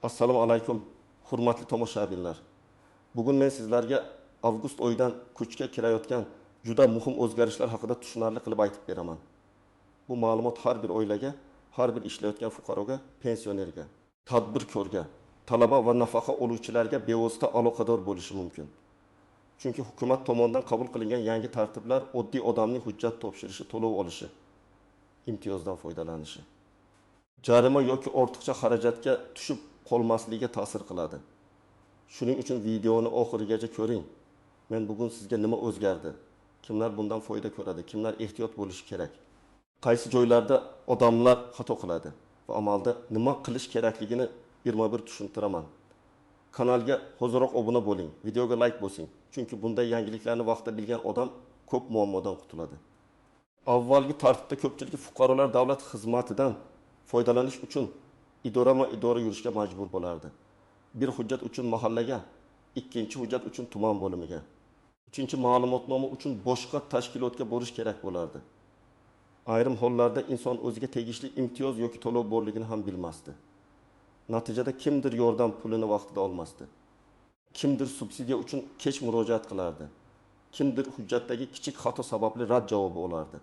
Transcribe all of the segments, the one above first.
Assalomu alaykum, hurmatli tomoshabinlar. Bugun men sizlarga avgust oyidan kuchga kirayotgan juda muhim o'zgarishlar haqida tushunarli qilib aytib beraman. Bu ma'lumot har bir oilaga, har bir ishlayotgan fuqaroga, pensionerga, tadbirkorga, talaba va nafaqa oluvchilarga bevosita aloqador bo'lishi mumkin. Chunki hukumat tomonidan qabul qilingan yangi tartiblar oddiy odamning hujjat topshirishi, to'lov olishi, imtiyozdan foydalanishi, jarima yoki ortiqcha xarajatga tushib qolmasligiga ta'sir qiladi. Shuning uchun videoni oxirigacha ko'ring. Men bugun sizga nima o'zgardi? Kimlar bundan foyda ko'radi? Kimlar ehtiyot bo'lishi kerak? Qaysi joylarda odamlar xato qiladi va amalda nima qilish kerakligini birma-bir tushuntiraman. Kanalga hoziroq obuna bo'ling, videoga like bosing. Chunki bunday yangiliklarni vaqtida bilgan odam ko'p muammodan qutuladi. Avvalgi tartibda ko'pchilik fuqarolar davlat xizmatidan foydalanish uchun idora yurishga majbur bo'lardi. Bir hujjat uchun mahallaga, ikkinchi hujjat uchun tuman bo'limiga, uchinchi ma'lumotnoma uchun boshqa tashkilotga borish kerak bo'lardi. Ayrim hollarda inson o'ziga tegishli imtiyoz yoki to'lov borligini ham bilmasdi. Natijada kimdir yordam pulini vaqtida olmasdi. Kimdir subsidiya uchun kech murojaat qilardi. Kimdir hujjatdagi kichik xato sababli rad javobi olardi.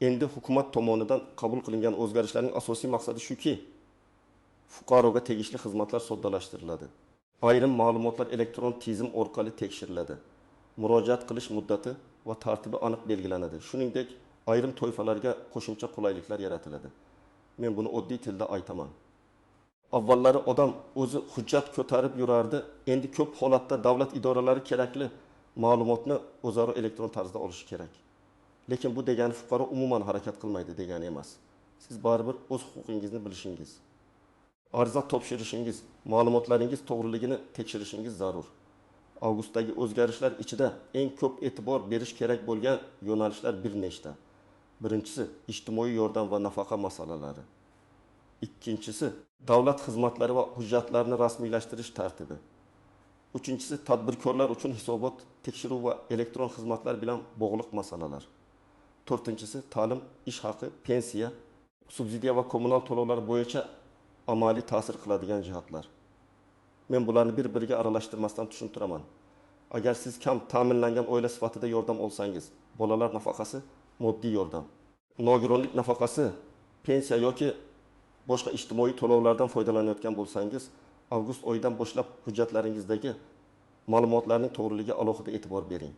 Endi hukumat tomonidan qabul qilingan o'zgarishlarning asosiy maqsadi shuki, fuqaroga tegishli xizmatlar soddalashtiriladi. Ayrim ma'lumotlar elektron tizim orqali tekshiriladi. Murojaat qilish muddati va tartibi aniq belgilanadi. Shuningdek, ayrim toifalarga qo'shimcha qulayliklar yaratiladi. Men buni oddiy tilda aytaman. Avvallari odam o'zi hujjat ko'tarib yurardi. Endi ko'p holatda davlat idoralari kerakli ma'lumotni o'zaro elektron tarzda olishi kerak. Lekin bu degani fuqaro umuman harakat qilmaydi degani emas. Siz baribir o'z huquqingizni bilishingiz, ariza topshirishingiz, ma'lumotlaringiz to'g'riligini tekshirishingiz zarur. Avgustdagi o'zgarishlar ichida eng ko'p e'tibor berish kerak bo'lgan yo'nalishlar bir nechta. Birinchisi ijtimoiy yordam va nafaqa masalalari. Ikkinchisi davlat xizmatlari va hujjatlarni rasmiylashtirish tartibi. Uchinchisi tadbirkorlar uchun hisobot, tekshiruv va elektron xizmatlar bilan bog'liq masalalar. To'rtinchisi ta'lim, ish haqi, pensiya, subsidiya va kommunal to'lovlar bo'yicha amaliy ta'sir qiladigan jihatlar. Men bularni bir-biriga aralashtirmasdan tushuntiraman. Agar siz kam ta'minlangan oila sifatida yordam olsangiz, bolalar nafaqasi, moddiy yordam, nogironlik nafaqasi, pensiya yoki boshqa ijtimoiy to'lovlardan foydalanayotgan bo'lsangiz, avgust oyidan boshlab hujjatlaringizdagi ma'lumotlarning to'g'riligiga alohida e'tibor bering.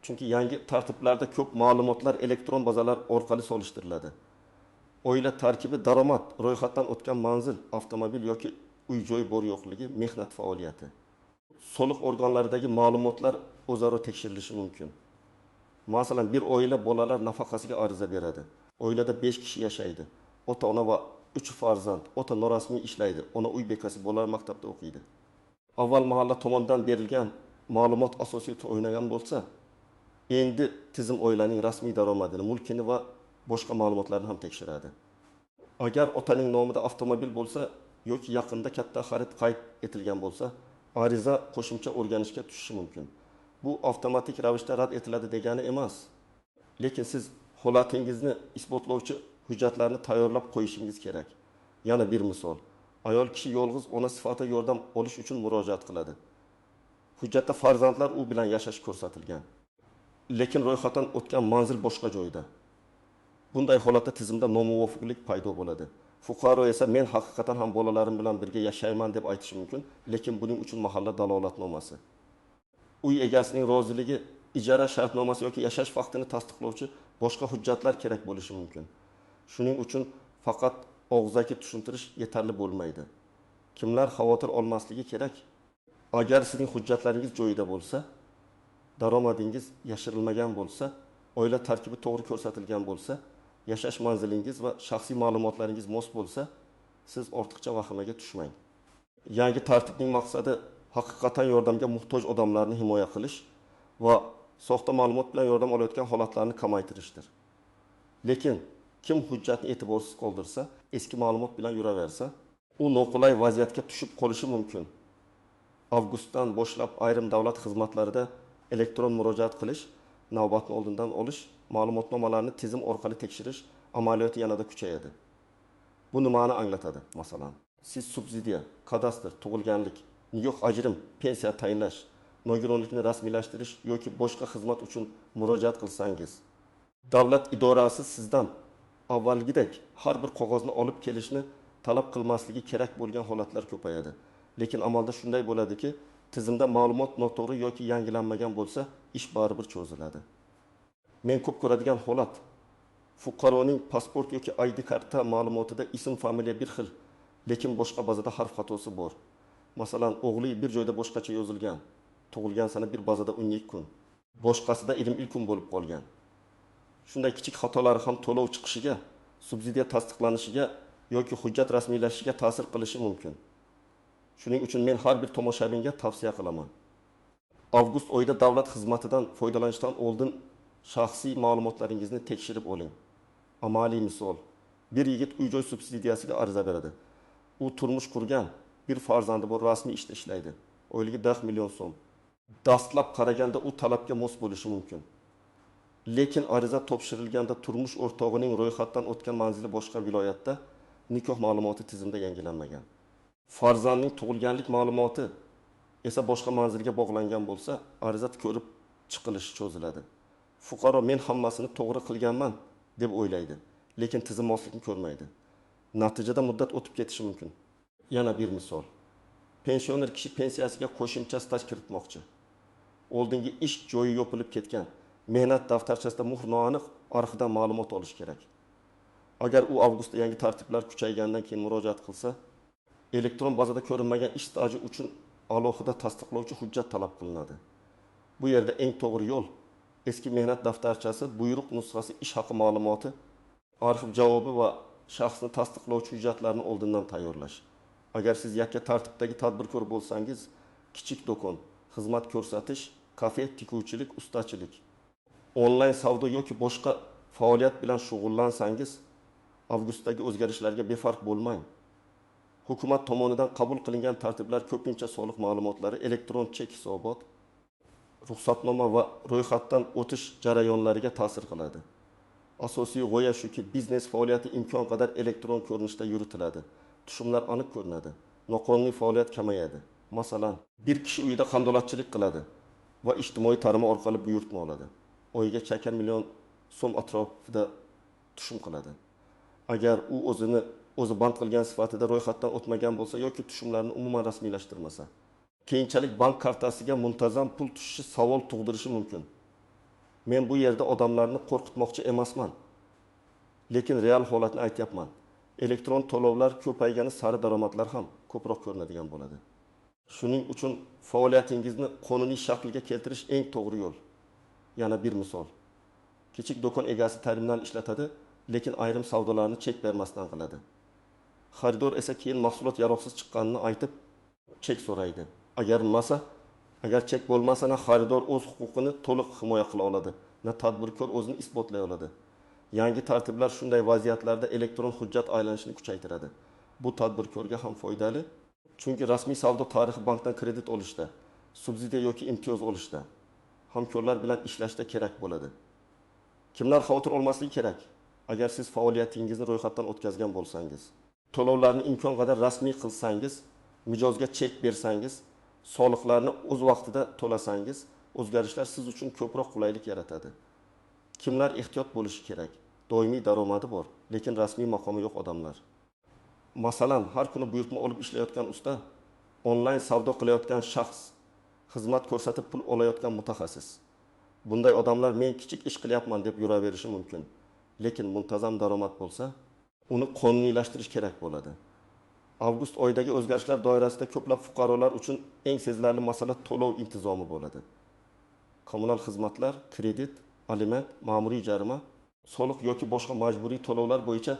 Chunki yangi tartiblarda ko'p ma'lumotlar elektron bazalar orqali solishtiriladi. Oila tarkibi, daromad, ro'yxatdan o'tgan manzil, avtomobil yoki uy-joy bor yo'qligi, mehnat faoliyati. Soliq organlaridagi ma'lumotlar o'zaro tekshirilishi mumkin. Masalan, bir oila bolalar nafaqasiga ariza beradi. Oilada 5 kishi yashaydi. Ota-ona va 3 farzand. Ota norasmiy ishlaydi. Ona uy bekasi, bolalar maktabda o'qiydi. Avval mahalla tomonidan berilgan ma'lumot asosiy o'ynagan bo'lsa, endi tizim oilaning rasmiy daromadini, mulkini va boshqa ma'lumotlarni ham tekshiradi. Agar otaning nomida avtomobil bo'lsa yoki yaqinda katta xarid qayd etilgan bo'lsa, ariza qo'shimcha o'rganishga tushishi mumkin. Bu avtomatik ravishda rad etiladi degani emas. Lekin siz holatingizni isbotlovchi hujjatlarni tayyorlab qo'yishingiz kerak. Yana bir misol. Ayol kishi yolg'iz ona sifatida yordam olish uchun murojaat qiladi. Hujjatda farzandlar u bilan yashash ko'rsatilgan. Lekin ro'yxatdan o'tgan manzil boshqa joyda. Bunday holatda tizimda nomuvofiqlik paydo bo'ladi. Fuqaro esa men haqiqatan ham bolalarim bilan birga yashayman deb aytishi mumkin, lekin buning uchun mahalla dalolatnomasi, uy egasining roziligi, ijara shartnomasi yoki yashash vaqtini tasdiqlovchi boshqa hujjatlar kerak bo'lishi mumkin. Shuning uchun faqat og'zaki tushuntirish yetarli bo'lmaydi. Kimlar xavotir olmasligi kerak? Agar sizning hujjatlaringiz joyida bo'lsa, daromadingiz yashirilmagan bo'lsa, oila tarkibi to'g'ri ko'rsatilgan bo'lsa, yashash manzilingiz va shaxsiy ma'lumotlaringiz mos bo'lsa, siz ortiqcha vahimaga tushmang. Yangi tartibning maqsadi haqiqatan yordamga muhtoj odamlarni himoya qilish va soxta ma'lumot bilan yordam olayotgan holatlarni kamaytirishdir. Lekin kim hujjatni e'tiborsiz qoldirsa, eski ma'lumot bilan yuraversa, u noqulay vaziyatga tushib qolishi mumkin. Avgustdan boshlab ayrim davlat xizmatlarida elektron murojaat qilish, navbatni oldindan olish, ma'lumotnomalarni tizim orqali tekshirish amaliyoti yanada kuchayadi. Bu nimani anglatadi? Masalan, Siz subsidiya, kadastr, tug'ilganlik, yo'q ajrim, pensiya tayinlash, nogironlikni rasmiylashtirish yoki boshqa xizmat uchun murojaat qilsangiz, davlat idorasi sizdan avvalgidek har bir qog'ozni olib kelishni talab qilmasligi kerak bo'lgan holatlar ko'payadi. Lekin amalda shunday bo'ladiki, tizimda ma'lumot noto'g'ri yoki yangilanmagan bo'lsa, ish baribir cho'ziladi. Men ko'p ko'radigan holat, fuqaroning pasport yoki ID karta ma'lumotida ism, familiya bir xil, lekin boshqa bazada harf xatosi bor. Masalan, o'g'li bir joyda boshqacha yozilgan, tug'ilgan sana bir bazada 12 kun, boshqasida 20 kun bo'lib qolgan. Shunday kichik xatolari ham to'lov chiqishiga, subsidiya tasdiqlanishiga yoki hujjat rasmiylashishiga ta'sir qilishi mumkin. Shuning uchun men har bir tomoshabinga tavsiya qilaman. Avgust oyida davlat xizmatidan foydalanishdan oldin shaxsiy ma'lumotlaringizni tekshirib oling. Amaliy misol, bir yigit uy-joy subsidiyasiga ariza beradi. U turmush qurgan, bir farzandi bor, rasmiy ishda ishlaydi. Oyligi 10 million so'm. Dastlab qaraganda u talabga mos bo'lishi mumkin. Lekin ariza topshirilganda turmush o'rtog'ining ro'yxatdan o'tgan manzili boshqa viloyatda, nikoh ma'lumoti tizimda yangilanmagan. Farzandning tug'ilganlik ma'lumoti esa boshqa manzilga bog'langan bo'lsa, ariza ko'rib chiqilishi cho'ziladi. Fuqaro men hammasini to'g'ri qilganman deb o'ylaydi, lekin tizim moslikni ko'rmaydi. Natijada muddat o'tib ketishi mumkin. Yana bir misol. Pensioner kishi pensiyasiga qo'shimcha staj kiritmoqchi. Oldingi ish joyi yopilib ketgan. Mehnat daftarchasida muhr noaniq, arxidan ma'lumot olish kerak. Agar u avgustda yangi tartiblar kuchaygandan keyin murojaat qilsa, elektron bazada ko'rinmagan ish staji uchun alohida tasdiqlovchi hujjat talab qilinadi. Bu yerda eng to'g'ri yo'l eski mehnat daftarchasi, buyruq nusxasi, ish haqi ma'lumoti, arxiv javobi va shaxsni tasdiqlovchi hujjatlarni oldindan tayyorlash. Agar siz yakka tartibdagi tadbirkor bo'lsangiz, kichik do'kon, xizmat ko'rsatish, kafe, tikuvchilik, ustachilik, onlayn savdo yoki boshqa faoliyat bilan shug'ullansangiz, avgustdagi o'zgarishlarga befarq bo'lmang. Hukumat tomonidan qabul qilingan tartiblar ko'pincha soliq ma'lumotlari, elektron chek hisobot, ruxsatnoma va ro'yxatdan o'tish jarayonlariga ta'sir qiladi. Asosiy g'oya shuki, biznes faoliyati imkon qadar elektron ko'rinishda yuritiladi. Tushumlar aniq ko'rinadi. Noqonuniy faoliyat kamayadi. Masalan, bir kishi uyida qandolatchilik qiladi va ijtimoiy tarmoq orqali buyurtma oladi. Oyiga 80 million so'm atrofida tushum qiladi. Agar u o'zi band qilgan sifatida ro'yxatdan o'tmagan bo'lsa yoki tushumlarni umuman rasmiylashtirmasa, keyinchalik bank kartasiga muntazam pul tushishi savol tug'dirishi mumkin. Men bu yerda odamlarni qo'rqitmoqchi emasman, lekin real holatni aytyapman. Elektron to'lovlar ko'paygani sari daromadlar ham ko'proq ko'rinadigan bo'ladi. Shuning uchun faoliyatingizni qonuniy shaklga keltirish eng to'g'ri yo'l. Yana bir misol. Kichik do'kon egasi terminal ishlatadi, lekin ayrim savdolarni chek bermasdan qiladi. Xaridor esa keyin mahsulot yaroqsiz chiqqanini aytib, chek so'raydi. Agar chek bo'lmasa, xaridor o'z huquqini to'liq himoya qila oladi, tadbirkor o'zini isbotlay oladi. Yangi tartiblar shunday vaziyatlarda elektron hujjat aylanishini kuchaytiradi. Bu tadbirkorga ham foydali, chunki rasmiy savdo tarixi bankdan kredit olishda, subsidiya yoki imtiyoz olishda, hamkorlar bilan ishlashda kerak bo'ladi. Kimlar xavotir olmasligi kerak? Agar siz faoliyatingizni ro'yxatdan o'tkazgan bo'lsangiz, to'lovlarni imkon qadar rasmiy qilsangiz, mijozga chek bersangiz, soliqlarni o'z vaqtida to'lasangiz, o'zgarishlar siz uchun ko'proq qulaylik yaratadi. Kimlar ehtiyot bo'lishi kerak? Doimiy daromadi bor, lekin rasmiy maqomi yo'q odamlar. Masalan, har kuni buyurtma olib ishlayotgan usta, onlayn savdo qilayotgan shaxs, xizmat ko'rsatib pul olayotgan mutaxassis. Bunday odamlar men kichik ish qilyapman deb yuraverishi mumkin. Lekin muntazam daromad bo'lsa, uni qonuniylashtirish kerak bo'ladi. Avgust oyidagi o'zgarishlar doirasida ko'plab fuqarolar uchun eng sezilarli masala to'lov intizomi bo'ladi. Kommunal xizmatlar, kredit, aliment, ma'muriy jarima, soliq yoki boshqa majburiy to'lovlar bo'yicha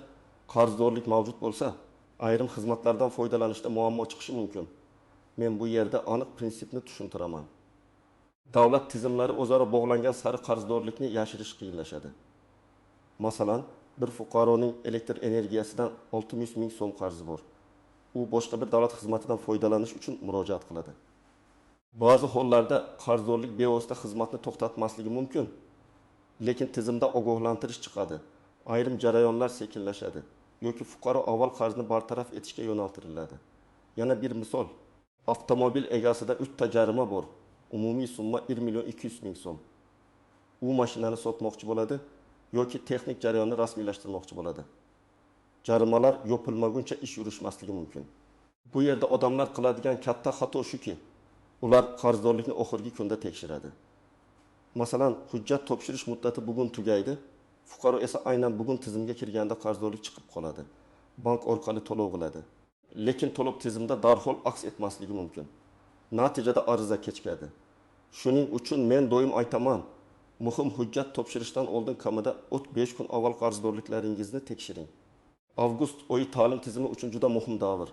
qarzdorlik mavjud bo'lsa, ayrim xizmatlardan foydalanishda muammo chiqishi mumkin. Men bu yerda aniq prinsipni tushuntiraman. Davlat tizimlari o'zaro bog'langan sari qarzdorlikni yashirish qiyinlashadi. Masalan, bir fuqaroning elektr energiyasidan 600 ming so'm qarzi bor. U boshqa bir davlat xizmatidan foydalanish uchun murojaat qiladi. Ba'zi hollarda qarzdorlik bevosita xizmatni to'xtatmasligi mumkin, lekin tizimda ogohlantirish chiqadi. Ayrim jarayonlar sekinlashadi. yoki fuqaro avval qarzni bartaraf etishga yo'naltiriladi. Yana bir misol, avtomobil egasida 3 ta jarima bor. Umumiy summa 1.200.000 so'm. U mashinani sotmoqchi bo'ladi yoki texnik jarayonni rasmiylashtirmoqchi bo'ladi. Jarimalar yopilmaguncha ish yurishmasligi mumkin. Bu yerda odamlar qiladigan katta xato shuki, ular qarzdorlikni oxirgi kunda tekshiradi. Masalan, hujjat topshirish muddati bugun tugaydi, fuqaro esa aynan bugun tizimga kirganda qarzdorlik chiqib qoladi. Bank orqali to'lov qiladi. Lekin to'lov tizimda darhol aks etmasligi mumkin. Natijada ariza kechikadi. Shuning uchun men doim aytaman, muhim hujjat topshirishdan oldin kamida 5 kun avval qarzdorliklaringizni tekshiring. Avgust oyi ta'lim tizimi uchun juda muhim davr.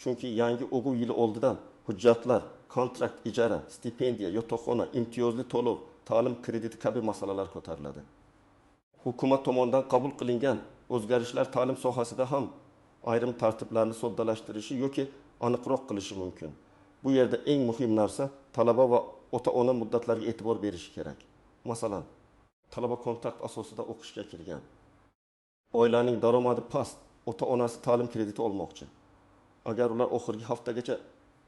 Chunki yangi o'quv yili oldidan hujjatlar, kontrakt, ijara, stipendiya, yotoqxona, imtiyozli to'lov, ta'lim krediti kabi masalalar ko'tariladi. Hukumat tomonidan qabul qilingan o'zgarishlar ta'lim sohasida ham ayrim tartiblarni soddalashtirishi yoki aniqroq qilishi mumkin. Bu yerda eng muhim narsa talaba va ota-ona muddatlariga e'tibor berishi kerak. Masalan, talaba kontrakt asosida o'qishga kirgan. Oilaning daromadi past, ota-onasi ta'lim krediti olmoqchi. Agar ular oxirgi haftagacha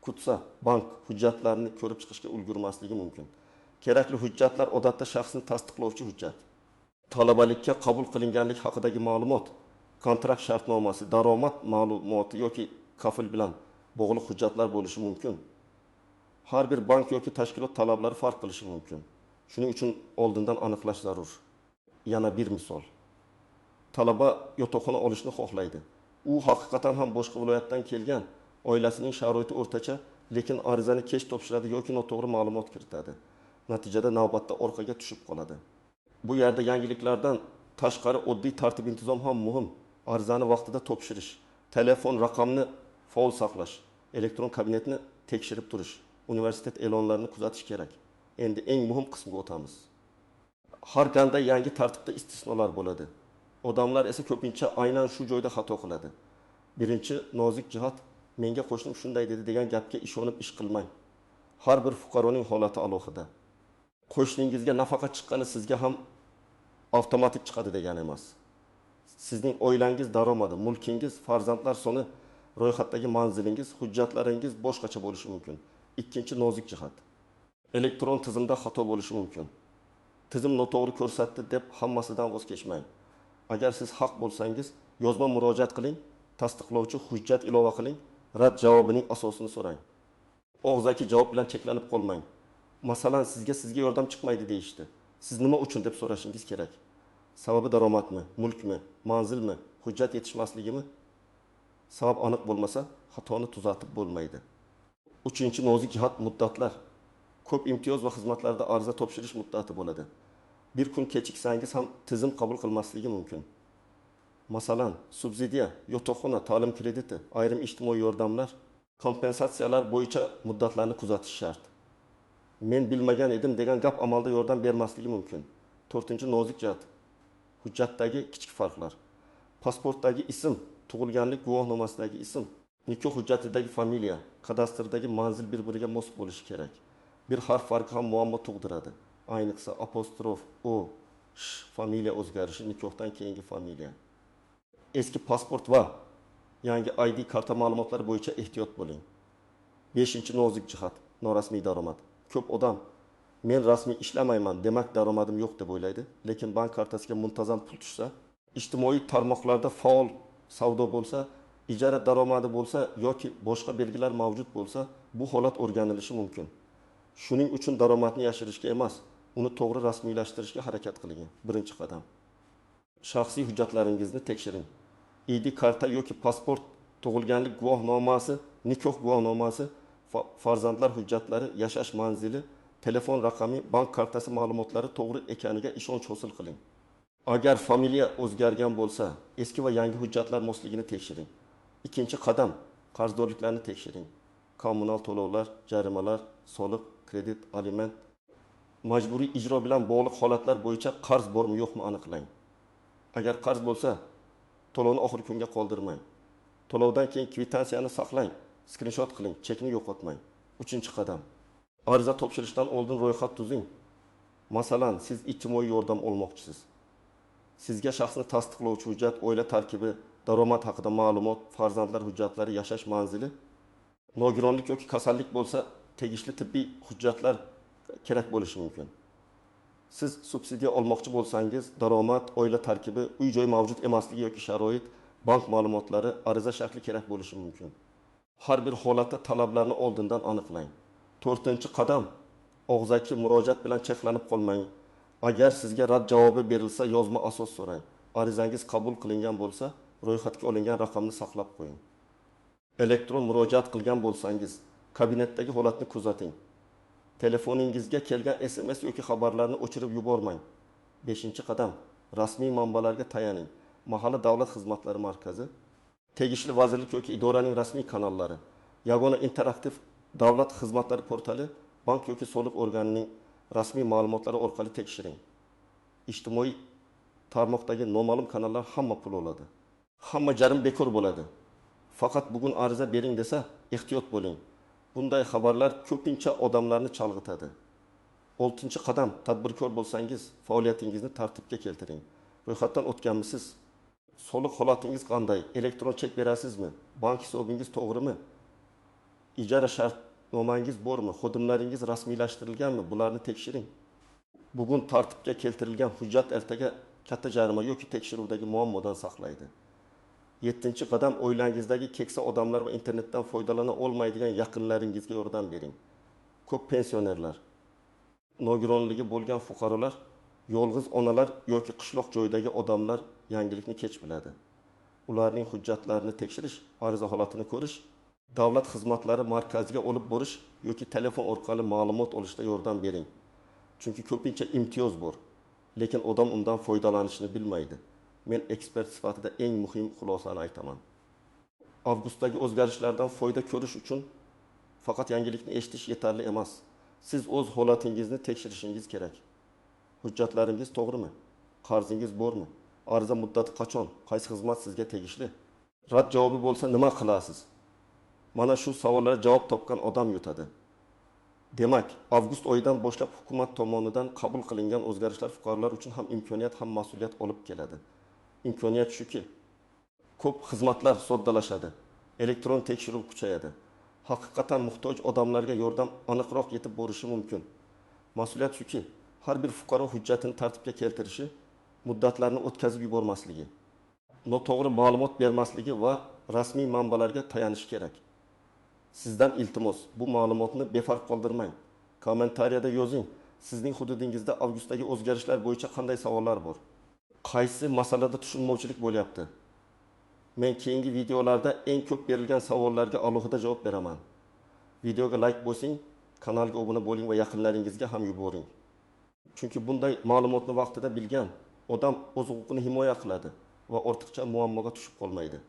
kutsa, bank hujjatlarini ko'rib chiqishga ulgurmasligi mumkin. Kerakli hujjatlar odatda shaxsni tasdiqlovchi hujjat, talabalikka qabul qilinganlik haqidagi ma'lumot, kontrakt shartnomasi, daromad ma'lumoti yoki kafil bilan bog'liq hujjatlar bo'lishi mumkin. Har bir bank yoki tashkilot talablari farq qilishi mumkin. Shuning uchun oldindan aniqlash zarur. Yana bir misol. Talaba yotoqxona olishni xohlaydi. U haqiqatan ham boshqa viloyatdan kelgan, oilasining sharoiti o'rtacha, lekin arizani kech topshiradi yoki noto'g'ri ma'lumot kiritadi. Natijada navbatda orqaga tushib qoladi. Bu yerda yangiliklardan tashqari oddiy tartib intizom ham muhim. Arizani vaqtida topshirish, telefon raqamni faol saqlash, elektron kabinetni tekshirib turish, universitet e'lonlarini kuzatish kerak. Endi eng muhim qismga o'tamiz. Har qanday yangi tartibda istisnolar bo'ladi. Odamlar esa ko'pincha aynan shu joyda xato qiladi. Birinchi nozik jihat, menga qo'shnim shunday dedi degan gapga ishonib ish qilmang. Har bir fuqaroning holati alohida. Qo'shningizga nafaqa chiqqani sizga ham avtomatik chiqadi degani emas. Sizning oilangiz daromadi, mulkingiz, farzandlar soni, ro'yxatdagi manzilingiz, hujjatlaringiz boshqacha bo'lishi mumkin. Ikkinchi nozik jihat. Elektron tizimda xato bo'lishi mumkin. Tizim noto'g'ri ko'rsatdi deb hammasidan voz kechmang. Agar siz haq bo'lsangiz, yozma murojaat qiling, tasdiqlovchi hujjat ilova qiling, rad javobining asosini so'rang. Og'zaki javob bilan cheklanib qolmang. Masalan, sizga yordam chiqmaydi deyishdi. Siz nima uchun deb so'rashingiz kerak. Sababi daromadmi, mulkmi, manzilmi, hujjat yetishmasligimi? Sabab aniq bo'lmasa, xatoni tuzatib bo'lmaydi. Uchinchi nozik jihat muddatlar. Ko'p imtiyoz va xizmatlarda ariza topshirish muddati bo'ladi. Bir kun kechiksangiz ham tizim qabul qilmasligi mumkin. Masalan, subsidiya, yotoqxona, ta'lim krediti, ayrim ijtimoiy yordamlar, kompensatsiyalar bo'yicha muddatlarni kuzatish shart. Men bilmagan edim degan gap amalda yordam bermasligi mumkin. 4-nozik jihat. Hujjatdagi kichik farqlar. Pasportdagi ism, tug'ilganlik guvohnomasidagi ism, nikoh hujjatidagi familiya, kadastrdagi manzil bir-biriga mos bo'lishi kerak. Bir harf farqi ham muammo tug'diradi. Ayniqsa apostrof, o, sh familiya o'zgarishi, nikohdan keyingi familiya. Eski pasport va yangi ID karta ma'lumotlari bo'yicha ehtiyot bo'ling. 5-nozik jihat, norasmiy daromad. Ko'p odam men rasmiy ishlamayman, demak daromadim yo'q deb o'ylaydi, lekin bank kartasiga muntazam pul tushsa, ijtimoiy tarmoqlarda faol savdo bo'lsa, ijara daromadi bo'lsa yoki boshqa belgilar mavjud bo'lsa, bu holat o'rganilishi mumkin. Shuning uchun daromadni yashirishga emas, uni to'g'ri rasmiylashtirishga harakat qiling. Birinchi qadam. Shaxsiy hujjatlaringizni tekshiring. ID karta yoki pasport, tug'ilganlik guvohnomasi, nikoh guvohnomasi, farzandlar hujjatlari, yashash manzili, telefon raqami, bank kartasi ma'lumotlari to'g'ri ekaniga ishonch hosil qiling. Agar familiya o'zgargan bo'lsa, eski va yangi hujjatlar mosligini tekshiring. Ikkinchi qadam, qarzdorliklarni tekshiring. Kommunal to'lovlar, jarimalar, soliq, kredit, aliment, majburiy ijro bilan bog'liq holatlar bo'yicha qarz bormi yo'qmi aniqlang. Agar qarz bo'lsa, to'lovni oxirgi kunga qoldirmang. To'lovdan keyin kvitantsiyani saqlang, skrinshot qiling, chekni yo'qotmang. 3-qadam. Ariza topshirishdan oldin ro'yxat tuzing. Masalan, siz ijtimoiy yordam olmoqchisiz. Sizga shaxsni tasdiqlovchi hujjat, oila tarkibi, daromad haqida ma'lumot, farzandlar hujjatlari, yashash manzili, nogironlik yoki kasallik bo'lsa, tegishli tibbiy hujjatlar kerak bo'lishi mumkin. Siz subsidiya olmoqchi bo'lsangiz, daromad, oila tarkibi, uy-joy mavjud emasligi yoki sharoit, bank ma'lumotlari, ariza shakli kerak bo'lishi mumkin. Har bir holatda talablarni oldindan aniqlang. 4-qadam, og'zaki murojaat bilan cheklanib qolmang. Agar sizga rad javobi berilsa, yozma asos so'rang. Arizangiz qabul qilingan bo'lsa, ro'yxatga olingan raqamni saqlab qo'ying. Elektron murojaat qilgan bo'lsangiz, kabinetdagi holatni kuzating. Telefoningizga kelgan SMS yoki xabarlarni o'chirib yubormang. 5-qadam, rasmiy manbalarga tayaning. Mahalla davlat xizmatlari markazi, tegishli vazirlik yoki idoraning rasmiy kanallari, yagona interaktiv davlat xizmatlari portali, bank yoki soliq organining rasmiy ma'lumotlari orqali tekshiring. Ijtimoiy tarmoqdagi noma'lum kanallar hamma pul oladi. Hamma jarim bekor bo'ladi. Faqat bugun ariza bering desa, ehtiyot bo'ling. Bunday xabarlar ko'pincha odamlarni chalg'itadi. 6-qadam, tadbirkor bo'lsangiz, faoliyatingizni tartibga keltiring. Ro'yxatdan o'tganmisiz? Soliq holatingiz qanday? Elektron chek berasizmi? Bank hisobingiz to'g'rimi? Ijara shartnomangiz bormi? Xodimlaringiz rasmiylashtirilganmi? Bularni tekshiring. Bugun tartibga keltirilgan hujjat ertaga katta jarima yoki tekshiruvdagi muammodan saqlaydi. 7-qadam, oilangizdagi keksa odamlar va internetdan foydalana olmaydigan yaqinlaringizga yordam bering. Ko'p pensionerlar, nogironligi bo'lgan fuqarolar, yolg'iz onalar yoki qishloq joydagi odamlar yangilikni kech biladi. Ularning hujjatlarini tekshirish, ariza holatini ko'rish, davlat xizmatlari markaziga olib borish yoki telefon orqali ma'lumot olishda yordam bering. Chunki ko'pincha imtiyoz bor, lekin odam undan foydalanishni bilmaydi. Men ekspert sifatida eng muhim xulosani aytaman. Avgustdagi o'zgarishlardan foyda ko'rish uchun faqat yangilikni eshitish yetarli emas. Siz o'z holatingizni tekshirishingiz kerak. Hujjatlaringiz to'g'rimi? Qarzingiz bormi? Ariza muddati qachon? Qaysi xizmat sizga tegishli? Rad javobi bo'lsa nima qilasiz? Mana shu savollarga javob topgan odam yutadi. Demak, avgust oyidan boshlab hukumat tomonidan qabul qilingan o'zgarishlar fuqarolar uchun ham imkoniyat, ham mas'uliyat olib keladi. Imkoniyat shuki, ko'p xizmatlar soddalashadi, elektron tekshiruv kuchayadi. Haqiqatan muhtoj odamlarga yordam aniqroq yetib borishi mumkin. Mas'uliyat shuki, har bir fuqaro hujjatini tartibga keltirishi, muddatlarni o'tkazib yubormasligi, noto'g'ri ma'lumot bermasligi va rasmiy manbalarga tayanish kerak. Sizdan iltimos, bu ma'lumotni befarq qoldirmang. Kommentariyada yozing. Sizning hududingizda avgustdagi o'zgarishlar bo'yicha qanday savollar bor? Qaysi masalada tushunmovchilik bo'lyapti? Men keyingi videolarda eng ko'p berilgan savollarga alohida javob beraman. Videoga like bosing, kanalga obuna bo'ling va yaqinlaringizga ham yuboring. Chunki bunday ma'lumotni vaqtida bilgan odam o'z huquqini himoya qiladi va ortiqcha muammoga tushib qolmaydi.